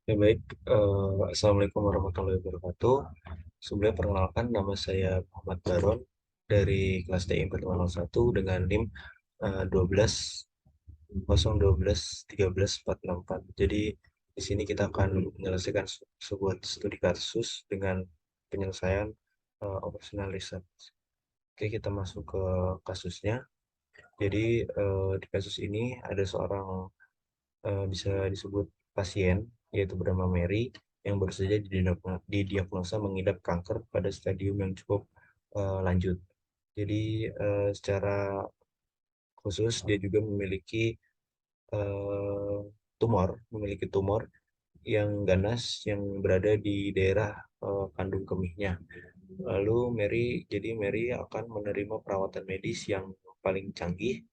Ya baik, Assalamualaikum warahmatullahi wabarakatuh. Sebelumnya perkenalkan nama saya Muhammad Baron dari kelas TI 4101 dengan NIM 12 012 13 464. Jadi di sini kita akan menyelesaikan sebuah studi kasus dengan penyelesaian operational riset. Oke, kita masuk ke kasusnya. Jadi di kasus ini ada seorang bisa disebut pasien, yaitu bernama Mary, yang baru saja didiagnosa mengidap kanker pada stadium yang cukup lanjut. Jadi secara khusus dia juga eh, memiliki tumor yang ganas yang berada di daerah kandung kemihnya. Lalu Mary akan menerima perawatan medis yang paling canggih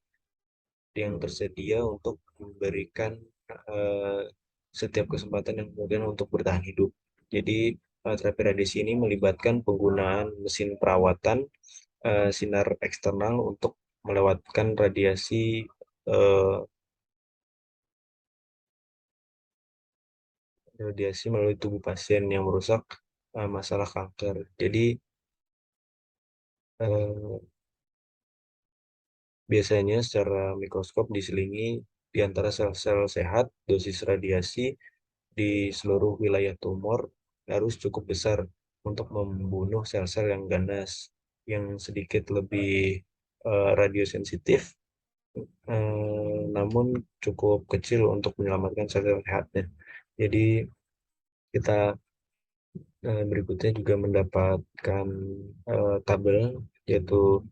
yang tersedia untuk memberikan eh, setiap kesempatan yang kemudian untuk bertahan hidup. Jadi terapi radiasi ini melibatkan penggunaan mesin perawatan sinar eksternal untuk melewatkan eh, radiasi melalui tubuh pasien yang merusak masalah kanker. Jadi eh, biasanya secara mikroskop diselingi di antara sel-sel sehat, dosis radiasi di seluruh wilayah tumor harus cukup besar untuk membunuh sel-sel yang ganas, yang sedikit lebih radiosensitif, namun cukup kecil untuk menyelamatkan sel-sel sehatnya. Jadi kita berikutnya juga mendapatkan tabel, yaitu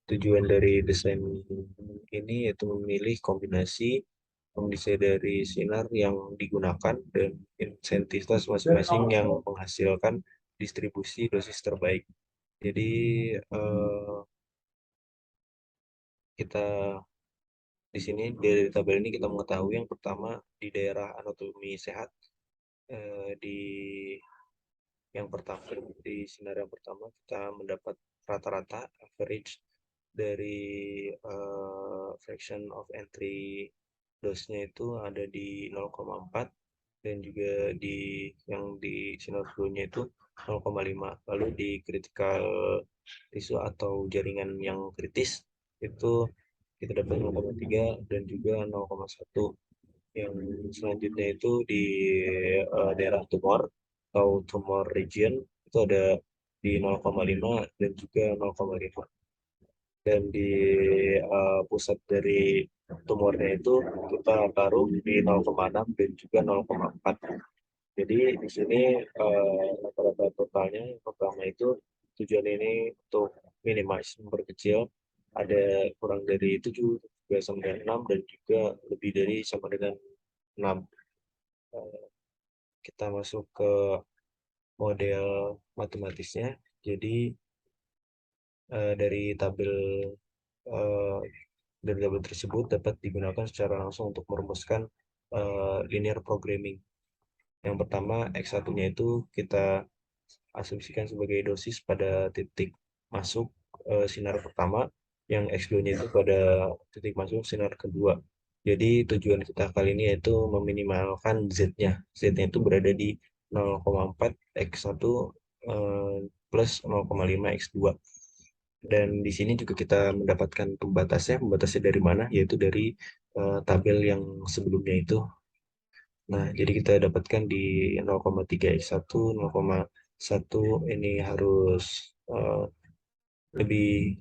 tujuan dari desain ini yaitu memilih kondisi dari sinar yang digunakan dan intensitas masing-masing yang menghasilkan distribusi dosis terbaik. Jadi kita di sini dari tabel ini kita mengetahui yang pertama di daerah anatomi sehat, di yang pertama di sinar yang pertama kita mendapat rata-rata average dari fraction of entry dose-nya itu ada di 0,4 dan juga di sinar flu-nya itu 0,5. Lalu di critical tissue atau jaringan yang kritis itu kita dapat 0,3 dan juga 0,1. Yang selanjutnya itu di daerah tumor atau tumor region itu ada di 0,5 dan juga 0,5. Dan di pusat dari tumornya itu kita taruh di 0,6 dan juga 0,4. Jadi di sini rata-rata totalnya yang pertama itu tujuan ini untuk minimize nomor kecil ada kurang dari 7 juga sama dengan 6 dan juga lebih dari sama dengan 6. Eh, kita masuk ke model matematisnya. Jadi dari eh, tabel tersebut dapat digunakan secara langsung untuk merumuskan linear programming. Yang pertama, X1-nya itu kita asumsikan sebagai dosis pada titik masuk sinar pertama, yang X2-nya itu pada titik masuk sinar kedua. Jadi tujuan kita kali ini yaitu meminimalkan Z-nya. Z-nya itu berada di 0,4 X1 plus 0,5 X2. Dan di sini juga kita mendapatkan pembatasnya dari mana? Yaitu dari tabel yang sebelumnya itu. Nah, jadi kita dapatkan di 0,3x1, 0,1 ini harus eh, lebih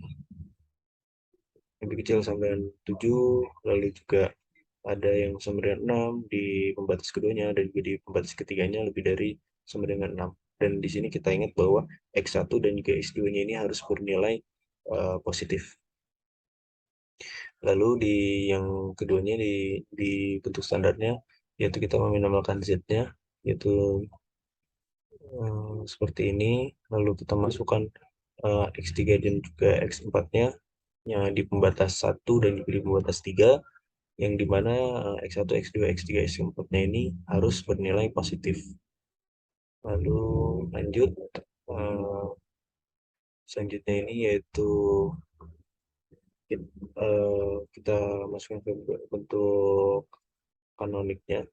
lebih kecil sama dengan 7, lalu juga ada yang sama dengan 6 di pembatas keduanya dan juga di pembatas ketiganya lebih dari sama dengan 6. Dan di sini kita ingat bahwa X1 dan juga X2-nya ini harus bernilai positif. Lalu di yang keduanya di bentuk standarnya yaitu kita meminimalkan Z-nya yaitu seperti ini. Lalu kita masukkan X3 dan juga X4-nya yang di pembatas 1 dan juga di pembatas 3 yang dimana X1, X2, X3, X4-nya ini harus bernilai positif. Lalu lanjut eh, selanjutnya ini yaitu kita masukkan ke bentuk kanoniknya.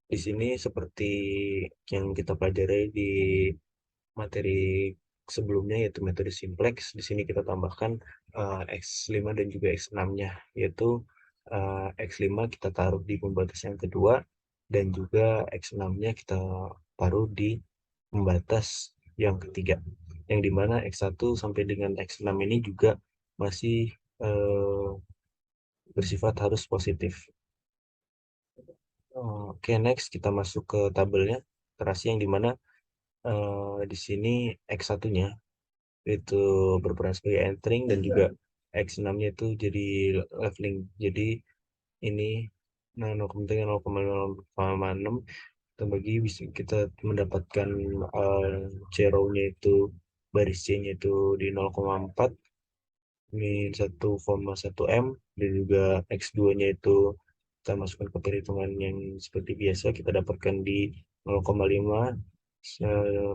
Di sini seperti yang kita pelajari di materi sebelumnya yaitu metode simplex, di sini kita tambahkan X5 dan juga X6-nya, yaitu X5 kita taruh di pembatas yang kedua dan juga X6-nya kita taruh di pembatas yang ketiga, yang dimana X1 sampai dengan X6 ini juga masih eh, bersifat harus positif. Oke, next kita masuk ke tabelnya terasi, yang dimana di sini X1-nya itu berperan sebagai entering dan juga X6-nya itu jadi leveling. Jadi ini 0,6 kita bagi, bisa kita mendapatkan C-row-nya itu, baris C-nya itu di 0,4 min 1,1 M, dan juga X2-nya itu kita masukkan ke perhitungan yang seperti biasa, kita dapatkan di 0,5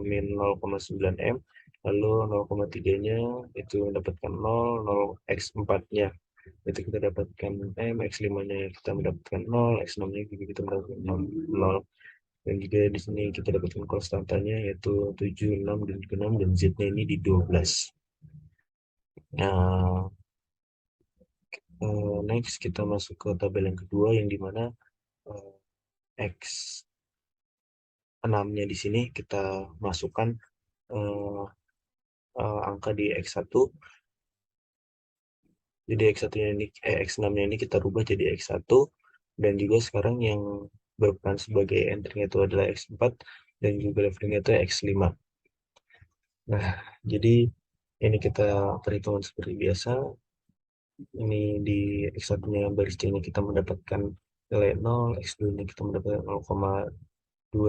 min 0,9 M, lalu 0,3-nya itu mendapatkan 0, 0 X4-nya itu kita dapatkan M, X5-nya kita mendapatkan 0, X6-nya juga kita mendapatkan 0, 0. Dan juga di sini kita dapatkan konstantanya yaitu 7, 6, dan juga 6, dan Z-nya ini di 12. Nah, next kita masuk ke tabel yang kedua, yang dimana uh, X6-nya di sini kita masukkan uh, angka di X1. Jadi X1-nya ini X6-nya ini kita rubah jadi X1, dan juga sekarang yang berperan sebagai entry itu adalah X4 dan juga levelingnya itu X5. Nah, jadi ini kita perhitungan seperti biasa. Ini di X1-nya baris C-nya kita mendapatkan nilai 0, X2-nya kita mendapatkan 0,232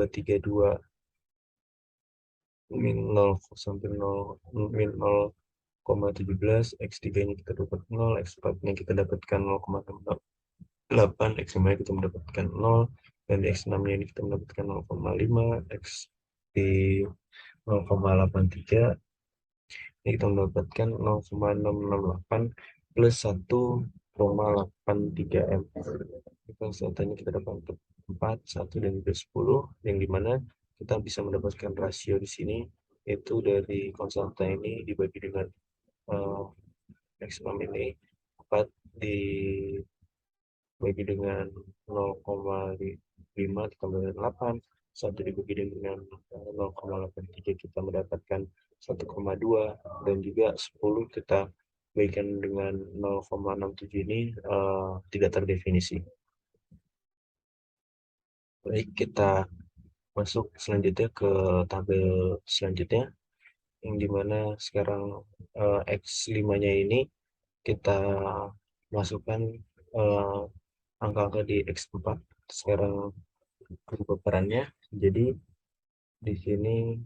min 0 sampai 0 min 0,17, X3-nya kita dapat 0, X4-nya kita dapatkan 0,68, X5-nya kita mendapatkan 0, dan di X6-nya ini kita mendapatkan 0,5, X di 0,83, ini kita mendapatkan 0,668 plus 1,83 M. Konstantannya kita dapat 4, 1, dan juga 10, yang dimana kita bisa mendapatkan rasio di sini, yaitu dari konstanta ini dibagi dengan maksimum ini 4 dibagi dengan 0,5 kita mendapatkan 8, 1 dibagi dengan 0,83 kita mendapatkan 1,2, dan juga 10 kita bagikan dengan 0,67 ini tidak terdefinisi. Baik, kita masuk selanjutnya ke tabel selanjutnya, yang dimana sekarang X5-nya ini kita masukkan eh, angka-angka di X4 sekarang berubah perannya. Jadi di sini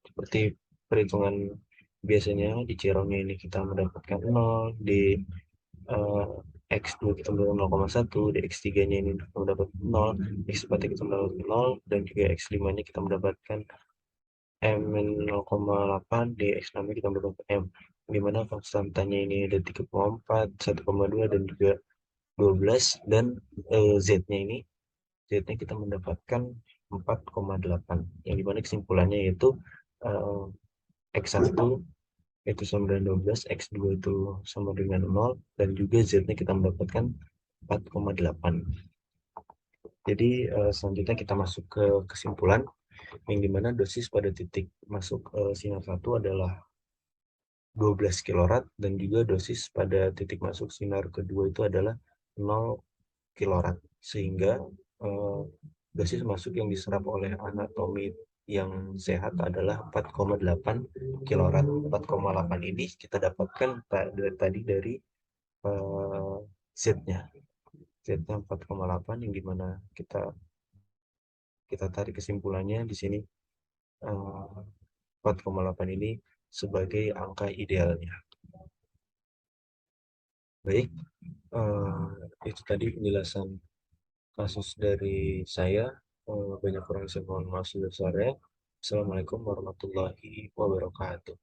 seperti perhitungan biasanya, di Cirongnya ini kita mendapatkan 0, di eh, X2 kita mendapatkan 0,1, di X3-nya ini kita mendapat 0, X4 kita mendapatkan 0, dan juga X5-nya kita mendapatkan M0,8, di X6 kita mendapatkan M, dimana konstantanya ini ada 3,4, 1,2, dan juga 12, dan Z-nya ini Z-nya kita mendapatkan 4,8, yang dimana kesimpulannya yaitu eh, X1 itu sama dengan 12, X2 itu sama dengan 0, dan juga Z-nya kita mendapatkan 4,8. Jadi selanjutnya kita masuk ke kesimpulan, yang dimana dosis pada titik masuk sinyal 1 adalah 12 kilorad, dan juga dosis pada titik masuk sinar kedua itu adalah 0 kilorad, sehingga eh, dosis masuk yang diserap oleh anatomi yang sehat adalah 4,8 kilorad. 4,8 ini kita dapatkan tadi dari eh, Z-nya. Z-nya 4,8, yang dimana kita kita tarik kesimpulannya di sini 4,8 ini sebagai angka idealnya. Baik, itu tadi penjelasan kasus dari saya. Banyak kurang saya mohon maaf sebesarnya. Assalamualaikum warahmatullahi wabarakatuh.